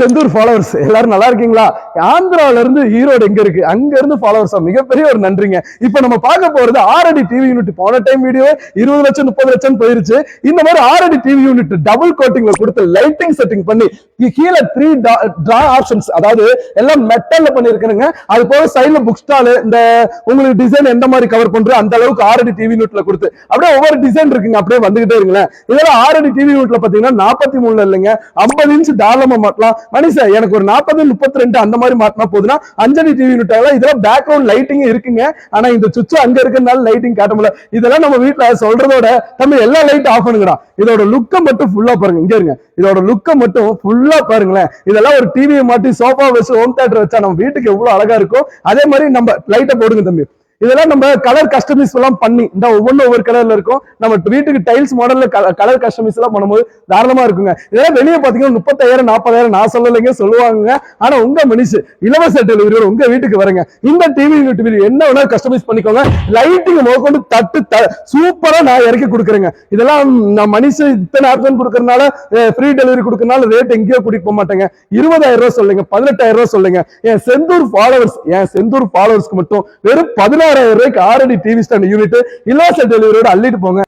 Senthur followers எல்லாரும் நல்லா இருக்கீங்களா? ஆந்திரால இருந்து ஈரோடு எங்க இருக்கு, அங்க இருந்து ஃபாலோவர்ஸ் மிகப்பெரிய ஒரு நன்றிங்க. இப்ப நம்ம பார்க்க போறது 6 அடி டிவி யூனிட். போன டைம் வீடியோ 20 லட்சம் 30 லட்சம் போயிருச்சு. இந்த மாதிரி 6 அடி டிவி யூனிட் டபுள் கோட்டிங்ல கொடுத்து லைட்டிங் செட்டிங் பண்ணி கீழே 3 டிரா ஆப்ஷன்ஸ், அதாவது எல்லாம் மெட்டல்ல பண்ணிருக்கணுங்க. அது போக சைடுல புக் ஸ்டால், இந்த உங்களுக்கு டிசைன் எந்த மாதிரி கவர் பண்றோம் அந்த அளவுக்கு 6 அடி டிவி யூனிட்ல கொடுத்து அப்படியே ஒவ்வொரு டிசைன் இருக்குங்க, அப்படியே வந்துகிட்டே இருங்களேன். இதெல்லாம் 6 அடி டிவி யூனிட்ல பாத்தீங்கன்னா 43 இல்லைங்க, 50 இன்ச் தாராளமா மாட்டலாம். மனுஷன் எனக்கு ஒரு 40 32 அந்த மாதிரி மாட்டினா போதுன்னா 5 அடி டிவி யூனிட் ஆகலாம். இதெல்லாம் பேக்ரவுண்ட் லைட்டிங் இருக்குங்க. ஆனா இந்த சுவிட்ச் அங்க இருக்கிறதுனால லைட்டிங் காட்ட முடியல. இதெல்லாம் நம்ம வீட்டுல சொல்றதோட தம்பி எல்லா லைட் ஆஃப் பண்ணுங்கடா, இதோட லுக்க மட்டும் ஃபுல்லா பாருங்க. இங்க இருங்க, இதோட லுக்க மட்டும் ஃபுல்லா பாருங்களேன். இதெல்லாம் ஒரு டிவியை மாட்டி சோஃபா வச்சு ஹோம் தியேட்டர் வச்சா நம்ம வீட்டுக்கு எவ்வளவு அழகா இருக்கும். அதே மாதிரி நம்ம லைட்டை போடுங்க தம்பி. இதெல்லாம் நம்ம கலர் கஸ்டமைஸ் எல்லாம் பண்ணி இந்த ஒவ்வொரு கலர்ல இருக்கும். நம்ம வீட்டுக்கு டைல்ஸ் மாடல்ல கலர் கஸ்டமைஸ் எல்லாம் பண்ணும்போது தாராளமா இருக்குங்க. இதெல்லாம் வெளியே பாத்தீங்கன்னா 30,000 40,000 நான் சொல்லலைங்க, சொல்லுவாங்க. ஆனா உங்க மனுஷு இலவச டெலிவரியோட உங்க வீட்டுக்கு வரங்க. இந்த டிவி யூனிட் என்ன வேணா கஸ்டமைஸ் பண்ணிக்கோங்க. லைட்டிங் முதற்கொண்டு தட்டு சூப்பரா நான் இறக்கி கொடுக்குறேங்க. இதெல்லாம் நான் மனுஷு இத்தனை ஆப்ஷன் கொடுக்கறதுனால ஃப்ரீ டெலிவரி கொடுக்கறதுனால ரேட் எங்கேயோ கூட்டிட்டு போக மாட்டேங்க. 20,000 ரூபாய் சொல்லுங்க, 18,000 சொல்லுங்க. என் செந்தூர் ஃபாலோவர்ஸ்க்கு மட்டும் வெறும் 16,000 ரூபாய்க்கு 6 அடி டிவி ஸ்டாண்ட் யூனிட் இலவச டெலிவரியோட அள்ளிட்டு போங்க.